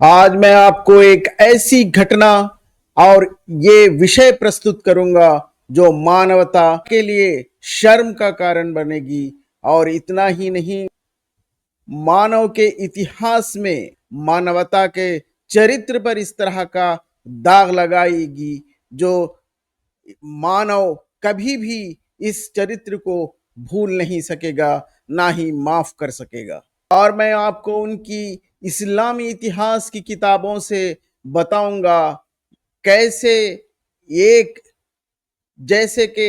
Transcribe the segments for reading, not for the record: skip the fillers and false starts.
आज मैं आपको एक ऐसी घटना और ये विषय प्रस्तुत करूंगा जो मानवता के लिए शर्म का कारण बनेगी। और इतना ही नहीं, मानव के इतिहास में मानवता के चरित्र पर इस तरह का दाग लगाएगी जो मानव कभी भी इस चरित्र को भूल नहीं सकेगा, ना ही माफ कर सकेगा। और मैं आपको उनकी इस्लामी इतिहास की किताबों से बताऊंगा कैसे एक जैसे कि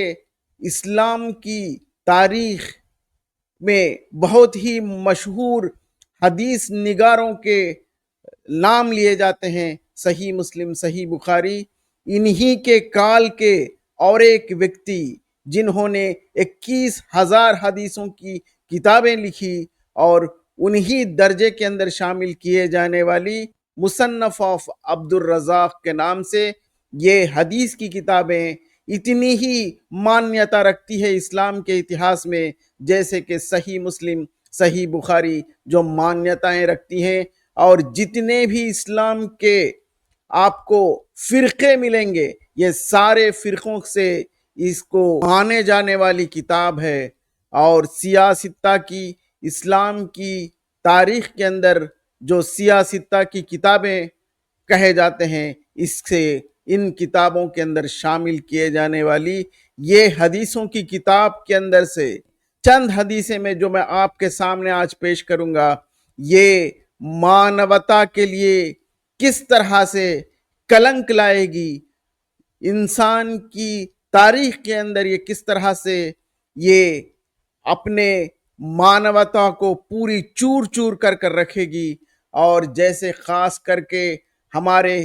इस्लाम की तारीख में बहुत ही मशहूर हदीस निगारों के नाम लिए जाते हैं, सही मुस्लिम, सही बुखारी। इन्हीं के काल के और एक व्यक्ति जिन्होंने 21,000 हदीसों की किताबें लिखी और उन्हीं दर्जे के अंदर शामिल किए जाने वाली मुसन्नफ ऑफ अब्दुल रज़ाक के नाम से ये हदीस की किताबें इतनी ही मान्यता रखती है इस्लाम के इतिहास में, जैसे कि सही मुस्लिम, सही बुखारी जो मान्यताएं रखती हैं। और जितने भी इस्लाम के आपको फिरके मिलेंगे, ये सारे फिरकों से इसको माने जाने वाली किताब है। और सियासित्ता की, इस्लाम की तारीख के अंदर जो सियासित्ता की किताबें कहे जाते हैं, इससे इन किताबों के अंदर शामिल किए जाने वाली ये हदीसों की किताब के अंदर से चंद हदीसें में जो मैं आपके सामने आज पेश करूंगा, ये मानवता के लिए किस तरह से कलंक लाएगी, इंसान की तारीख के अंदर ये किस तरह से ये अपने मानवता को पूरी चूर चूर कर कर रखेगी। और जैसे खास करके हमारे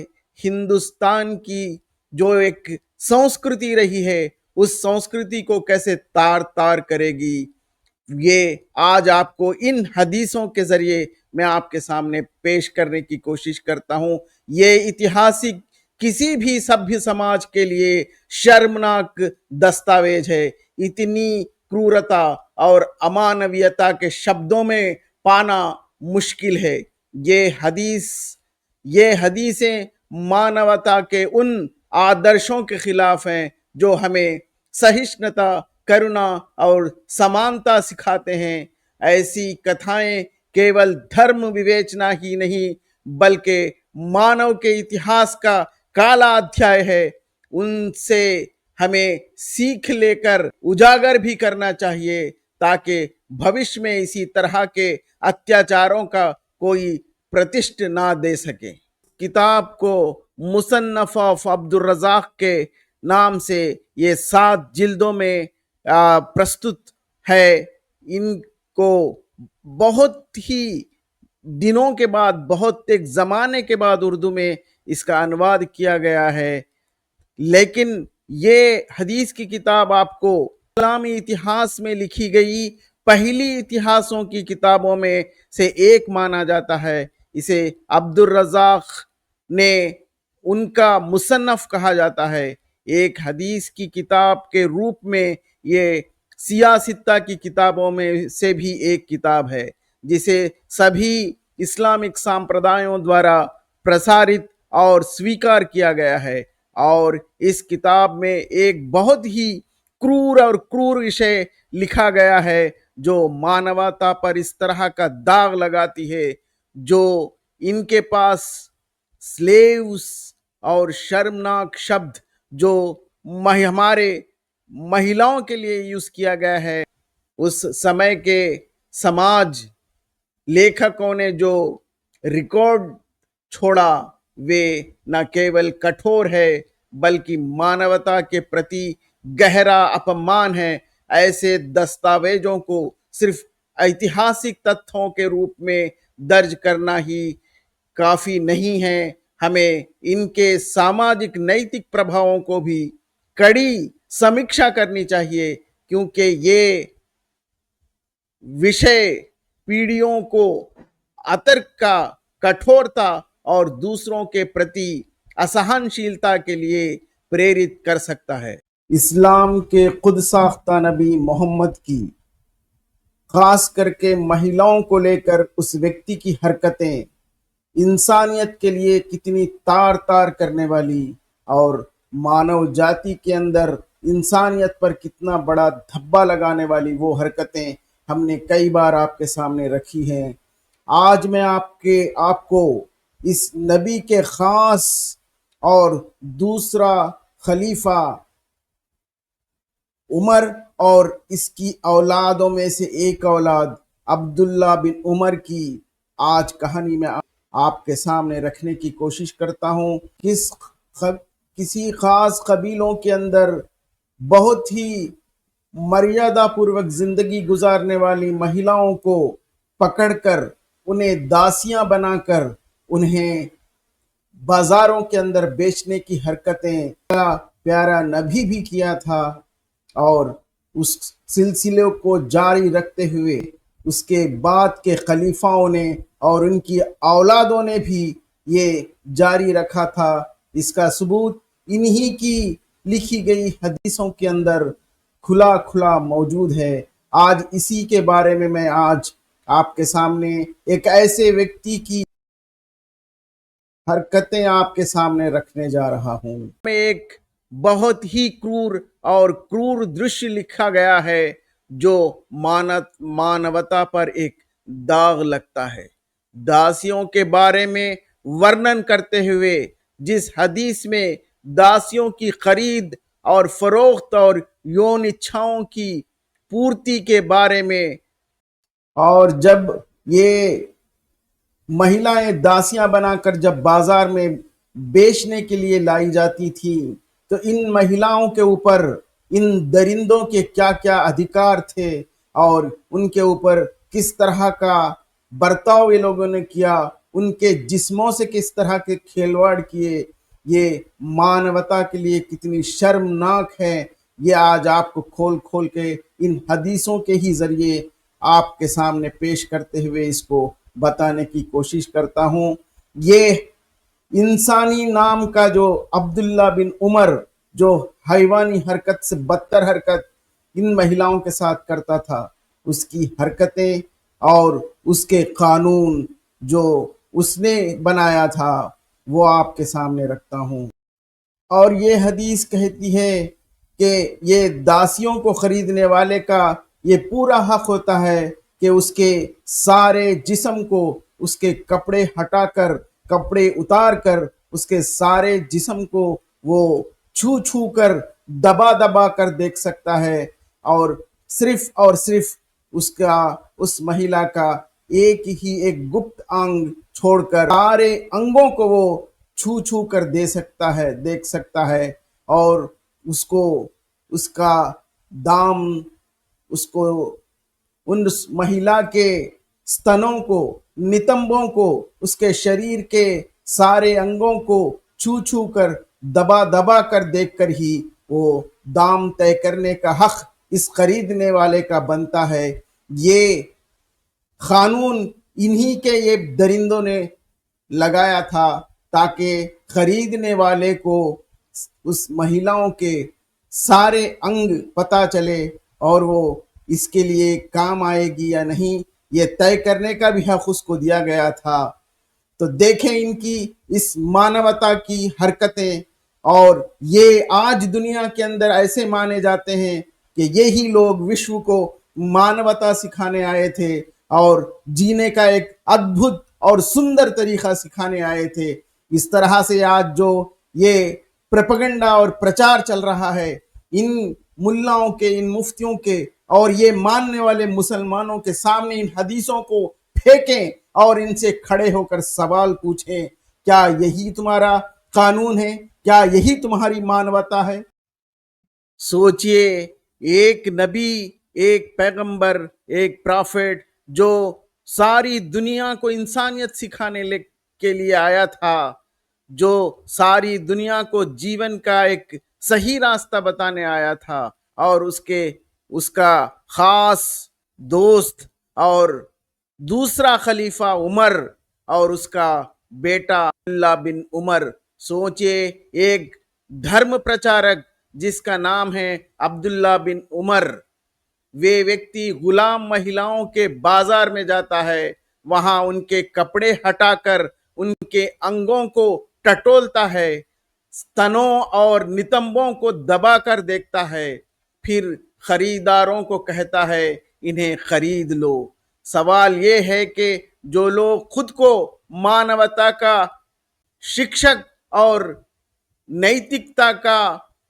हिंदुस्तान की जो एक संस्कृति रही है, उस संस्कृति को कैसे तार तार करेगी, ये आज आपको इन हदीसों के जरिए मैं आपके सामने पेश करने की कोशिश करता हूं। ये ऐतिहासिक किसी भी सभ्य समाज के लिए शर्मनाक दस्तावेज है। इतनी क्रूरता और अमानवीयता के शब्दों में पाना मुश्किल है। ये हदीसें मानवता के उन आदर्शों के खिलाफ हैं जो हमें सहिष्णुता, करुणा और समानता सिखाते हैं। ऐसी कथाएं केवल धर्म विवेचना ही नहीं, बल्कि मानव के इतिहास का काला अध्याय है। उनसे हमें सीख लेकर उजागर भी करना चाहिए, ताकि भविष्य में इसी तरह के अत्याचारों का कोई प्रतिष्ठ ना दे सके। किताब को मुसन्नफ ऑफ अब्दुल रज़ाक के नाम से ये 7 जिल्दों में प्रस्तुत है। इनको बहुत ही दिनों के बाद, बहुत एक ज़माने के बाद उर्दू में इसका अनुवाद किया गया है। लेकिन ये हदीस की किताब आपको इस्लामी इतिहास में लिखी गई पहली इतिहासों की किताबों में से एक माना जाता है। इसे अब्दुल रज़ाक ने उनका मुसन्नफ कहा जाता है। एक हदीस की किताब के रूप में ये सियासित्ता की किताबों में से भी एक किताब है, जिसे सभी इस्लामिक संप्रदायों द्वारा प्रसारित और स्वीकार किया गया है। और इस किताब में एक बहुत ही क्रूर विषय लिखा गया है जो मानवता पर इस तरह का दाग लगाती है, जो इनके पास स्लेव्स और शर्मनाक शब्द जो हमारे महिलाओं के लिए यूज किया गया है, उस समय के समाज लेखकों ने जो रिकॉर्ड छोड़ा वे न केवल कठोर है, बल्कि मानवता के प्रति गहरा अपमान है। ऐसे दस्तावेजों को सिर्फ ऐतिहासिक तथ्यों के रूप में दर्ज करना ही काफी नहीं है, हमें इनके सामाजिक नैतिक प्रभावों को भी कड़ी समीक्षा करनी चाहिए, क्योंकि ये विषय पीढ़ियों को अतर्क का, कठोरता और दूसरों के प्रति असहनशीलता के लिए प्रेरित कर सकता है। इस्लाम के खुद साख्ता नबी मोहम्मद की, खास करके महिलाओं को लेकर उस व्यक्ति की हरकतें इंसानियत के लिए कितनी तार तार करने वाली और मानव जाति के अंदर इंसानियत पर कितना बड़ा धब्बा लगाने वाली वो हरकतें हमने कई बार आपके सामने रखी हैं। आज मैं आपको इस नबी के खास और दूसरा खलीफा उमर और इसकी औलादों में से एक औलाद अब्दुल्ला बिन उमर की आज कहानी में आपके सामने रखने की कोशिश करता हूँ। किसी खास कबीलों के अंदर बहुत ही मर्यादा पूर्वक जिंदगी गुजारने वाली महिलाओं को पकड़कर उन्हें दासियां बनाकर उन्हें बाजारों के अंदर बेचने की हरकतें प्यारा नबी भी किया था और उस सिलसिले को जारी रखते हुए उसके बाद के खलीफाओं ने और उनकी औलादों ने भी ये जारी रखा था। इसका सबूत इन्हीं की लिखी गई हदीसों के अंदर खुला खुला मौजूद है। आज इसी के बारे में मैं आज आपके सामने एक ऐसे व्यक्ति की हरकतें आपके सामने रखने जा रहा हूं। में एक बहुत ही क्रूर और क्रूर दृश्य लिखा गया है जो मानवता पर एक दाग लगता है। दासियों के बारे में वर्णन करते हुए जिस हदीस में दासियों की खरीद और फरोख्त और यौन इच्छाओं की पूर्ति के बारे में, और जब ये महिलाएं दासियां बनाकर जब बाजार में बेचने के लिए लाई जाती थी तो इन महिलाओं के ऊपर इन दरिंदों के क्या क्या अधिकार थे और उनके ऊपर किस तरह का बर्ताव ये लोगों ने किया, उनके जिस्मों से किस तरह के खिलवाड़ किए, ये मानवता के लिए कितनी शर्मनाक है। ये आज आपको खोल खोल के इन हदीसों के ही जरिए आपके सामने पेश करते हुए इसको बताने की कोशिश करता हूं। ये इंसानी नाम का जो अब्दुल्ला बिन उमर जो हैवानी हरकत से बदतर हरकत इन महिलाओं के साथ करता था, उसकी हरकतें और उसके कानून जो उसने बनाया था वो आपके सामने रखता हूं। और ये हदीस कहती है कि ये दासियों को खरीदने वाले का ये पूरा हक होता है कि उसके सारे जिस्म को उसके कपड़े हटाकर कपड़े उतार कर उसके सारे जिस्म को वो छू छू कर दबा दबा कर देख सकता है और सिर्फ उसका उस महिला का एक ही एक गुप्त अंग छोड़कर सारे अंगों को वो छू छू कर दे सकता है देख सकता है और उसको उसका दाम उसको उन महिला के स्तनों को नितंबों को उसके शरीर के सारे अंगों को छू छू कर दबा दबा कर देखकर ही वो दाम तय करने का हक इस खरीदने वाले का बनता है। ये कानून इन्हीं के ये दरिंदों ने लगाया था ताकि खरीदने वाले को उस महिलाओं के सारे अंग पता चले और वो इसके लिए काम आएगी या नहीं ये तय करने का भी हक उसको दिया गया था। तो देखें इनकी इस मानवता की हरकतें, और ये आज दुनिया के अंदर ऐसे माने जाते हैं कि यही लोग विश्व को मानवता सिखाने आए थे और जीने का एक अद्भुत और सुंदर तरीका सिखाने आए थे। इस तरह से आज जो ये प्रोपेगेंडा और प्रचार चल रहा है इन मुल्लाओं के इन मुफ्तियों के और ये मानने वाले मुसलमानों के सामने इन हदीसों को फेंकें और इनसे खड़े होकर सवाल पूछें, क्या यही तुम्हारा कानून है? क्या यही तुम्हारी मानवता है? सोचिए, एक नबी, एक पैगंबर, एक प्रॉफिट जो सारी दुनिया को इंसानियत सिखाने के लिए आया था, जो सारी दुनिया को जीवन का एक सही रास्ता बताने आया था, और उसका खास दोस्त और दूसरा खलीफा उमर और उसका बेटा अब्दुल्ला बिन उमर। सोचिए, एक धर्म प्रचारक जिसका नाम है अब्दुल्ला बिन उमर, वे व्यक्ति गुलाम महिलाओं के बाजार में जाता है, वहां उनके कपड़े हटाकर उनके अंगों को टटोलता है, स्तनों और नितंबों को दबाकर देखता है, फिर खरीदारों को कहता है इन्हें खरीद लो। सवाल ये है कि जो लोग खुद को मानवता का शिक्षक और नैतिकता का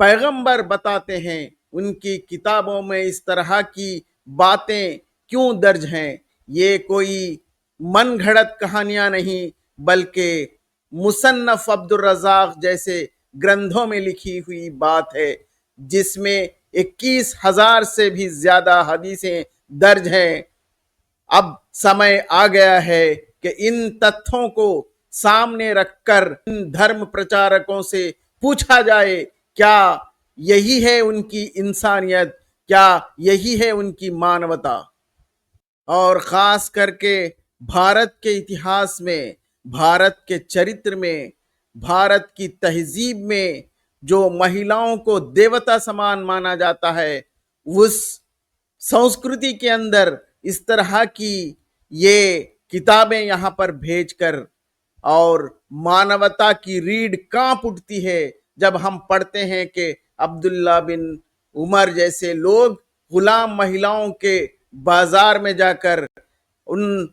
पैगंबर बताते हैं, उनकी किताबों में इस तरह की बातें क्यों दर्ज हैं? ये कोई मन घड़त कहानियां नहीं, बल्कि मुसन्नफ अब्दुल रज़ाक जैसे ग्रंथों में लिखी हुई बात है, जिसमें 21,000 से भी ज्यादा हदीसें दर्ज हैं। अब समय आ गया है कि इन तथ्यों को सामने रखकर इन धर्म प्रचारकों से पूछा जाए, क्या यही है उनकी इंसानियत? क्या यही है उनकी मानवता? और खास करके भारत के इतिहास में, भारत के चरित्र में, भारत की तहजीब में जो महिलाओं को देवता समान माना जाता है, उस संस्कृति के अंदर इस तरह की ये किताबें यहाँ पर भेजकर और मानवता की रीढ़ कांप उठती है जब हम पढ़ते हैं कि अब्दुल्ला बिन उमर जैसे लोग गुलाम महिलाओं के बाजार में जाकर उन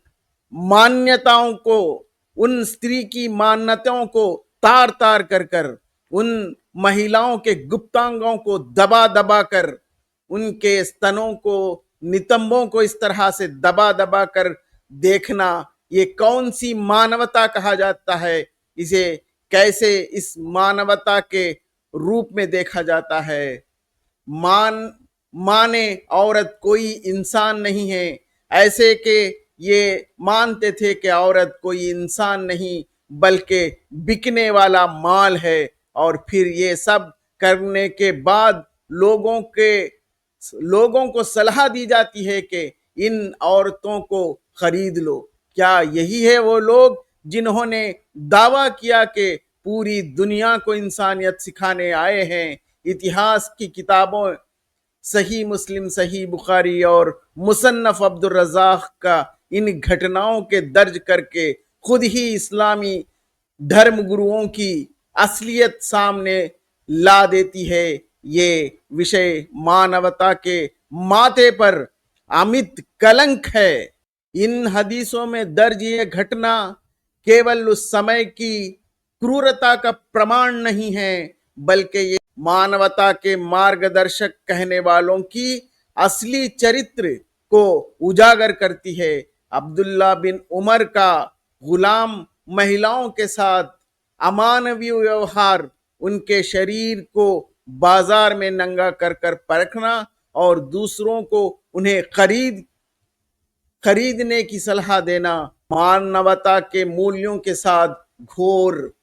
मान्यताओं को, उन स्त्री की मान्यताओं को तार तार कर कर, उन महिलाओं के गुप्तांगों को दबा दबा कर, उनके स्तनों को, नितंबों को इस तरह से दबा दबा कर देखना, ये कौन सी मानवता कहा जाता है? इसे कैसे इस मानवता के रूप में देखा जाता है? माने औरत कोई इंसान नहीं है, ऐसे के ये मानते थे कि औरत कोई इंसान नहीं बल्कि बिकने वाला माल है। और फिर ये सब करने के बाद लोगों को सलाह दी जाती है कि इन औरतों को खरीद लो। क्या यही है वो लोग जिन्होंने दावा किया कि पूरी दुनिया को इंसानियत सिखाने आए हैं? इतिहास की किताबों सही मुस्लिम, सही बुखारी और मुसन्नफ अब्दुल रज़ाक का इन घटनाओं के दर्ज करके खुद ही इस्लामी धर्म गुरुओं की असलियत सामने ला देती है। ये विषय मानवता के माथे पर अमित कलंक है। इन हदीसों में दर्ज ये घटना केवल उस समय की क्रूरता का प्रमाण नहीं है, बल्कि ये मानवता के मार्गदर्शक कहने वालों की असली चरित्र को उजागर करती है। अब्दुल्ला बिन उमर का गुलाम महिलाओं के साथ अमानवीय व्यवहार, उनके शरीर को बाजार में नंगा कर कर परखना और दूसरों को उन्हें खरीदने की सलाह देना, मानवता के मूल्यों के साथ घोर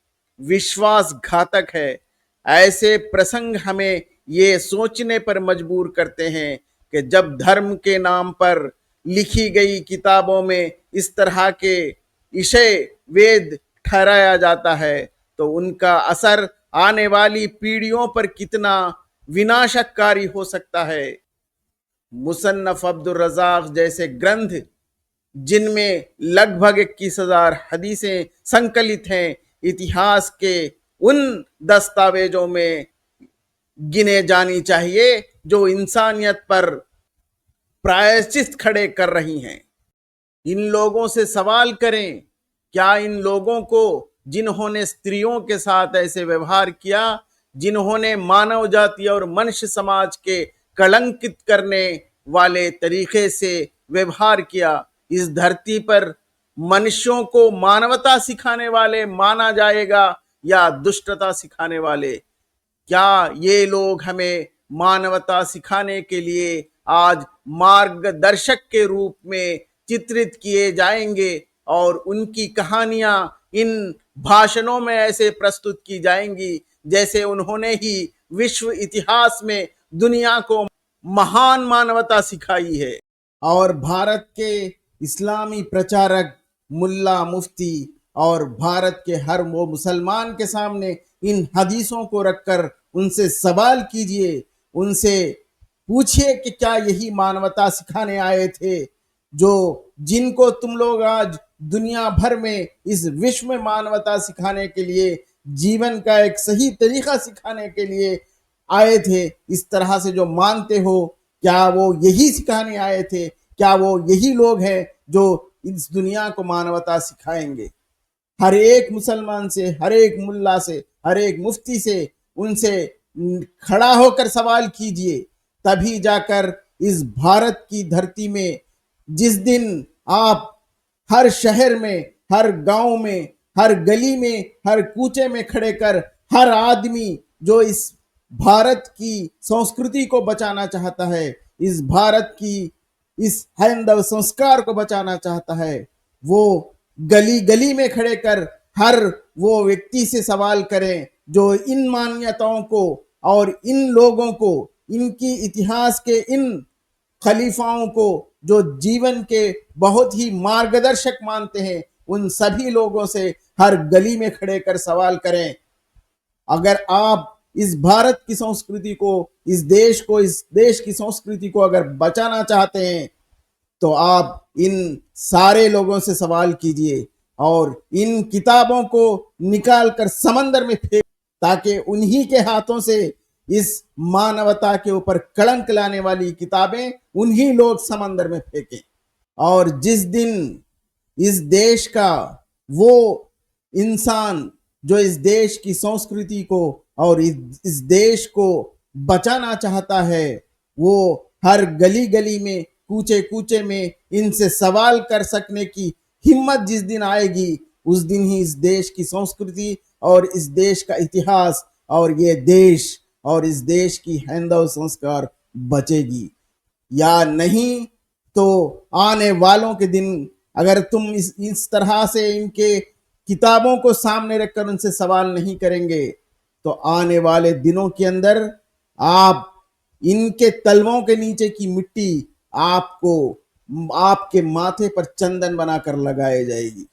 विश्वासघातक है। ऐसे प्रसंग हमें ये सोचने पर मजबूर करते हैं कि जब धर्म के नाम पर लिखी गई किताबों में इस तरह के विषय वेद ठहराया जाता है, तो उनका असर आने वाली पीढ़ियों पर कितना विनाशकारी हो सकता है। मुसन्नफ अब्दुल रज़ाक जैसे ग्रंथ, जिनमें लगभग 21,000 हदीसें संकलित हैं, इतिहास के उन दस्तावेजों में गिने जानी चाहिए जो इंसानियत पर प्रायश्चित खड़े कर रही हैं। इन लोगों से सवाल करें, क्या इन लोगों को, जिन्होंने स्त्रियों के साथ ऐसे व्यवहार किया, जिन्होंने मानव जाति और मनुष्य समाज के कलंकित करने वाले तरीके से व्यवहार किया, इस धरती पर मनुष्यों को मानवता सिखाने वाले माना जाएगा या दुष्टता सिखाने वाले? क्या ये लोग हमें मानवता सिखाने के लिए आज मार्गदर्शक के रूप में चित्रित किए जाएंगे और उनकी कहानियां इन भाषणों में ऐसे प्रस्तुत की जाएंगी जैसे उन्होंने ही विश्व इतिहास में दुनिया को महान मानवता सिखाई है? और भारत के इस्लामी प्रचारक, मुल्ला, मुफ्ती और भारत के हर वो मुसलमान के सामने इन हदीसों को रखकर उनसे सवाल कीजिए, उनसे पूछिए कि क्या यही मानवता सिखाने आए थे जो जिनको तुम लोग आज दुनिया भर में इस विश्व में मानवता सिखाने के लिए, जीवन का एक सही तरीका सिखाने के लिए आए थे। इस तरह से जो मानते हो, क्या वो यही सिखाने आए थे? क्या वो यही लोग हैं जो इस दुनिया को मानवता सिखाएंगे? हर एक मुसलमान से, हर एक मुल्ला से, हर एक मुफ्ती से, उनसे खड़ा होकर सवाल कीजिए, तभी जाकर इस भारत की धरती में जिस दिन आप हर शहर में, हर गांव में, हर गली में, हर कूचे में खड़े कर हर आदमी जो इस भारत की संस्कृति को बचाना चाहता है, इस भारत की इस हैंदव संस्कार को बचाना चाहता है, वो गली गली में खड़े कर हर वो व्यक्ति से सवाल करें जो इन मान्यताओं को और इन लोगों को, इनकी इतिहास के इन खलीफाओं को जो जीवन के बहुत ही मार्गदर्शक मानते हैं, उन सभी लोगों से हर गली में खड़े कर सवाल करें। अगर आप इस भारत की संस्कृति को, इस देश को, इस देश की संस्कृति को अगर बचाना चाहते हैं, तो आप इन सारे लोगों से सवाल कीजिए और इन किताबों को निकाल कर समंदर में फेंक, ताकि उन्हीं के हाथों से इस मानवता के ऊपर कलंक लाने वाली किताबें उन्हीं लोग समंदर में फेंकें। और जिस दिन इस देश का वो इंसान जो इस देश की संस्कृति को और इस देश को बचाना चाहता है, वो हर गली गली में, कूचे कूचे में इनसे सवाल कर सकने की हिम्मत जिस दिन आएगी, उस दिन ही इस देश की संस्कृति और इस देश का इतिहास और ये देश और इस देश की हैंदव संस्कार बचेगी। या नहीं तो आने वालों के दिन अगर तुम इस तरह से इनके किताबों को सामने रखकर उनसे सवाल नहीं करेंगे, तो आने वाले दिनों के अंदर आप इनके तलवों के नीचे की मिट्टी आपको आपके माथे पर चंदन बनाकर लगाई जाएगी।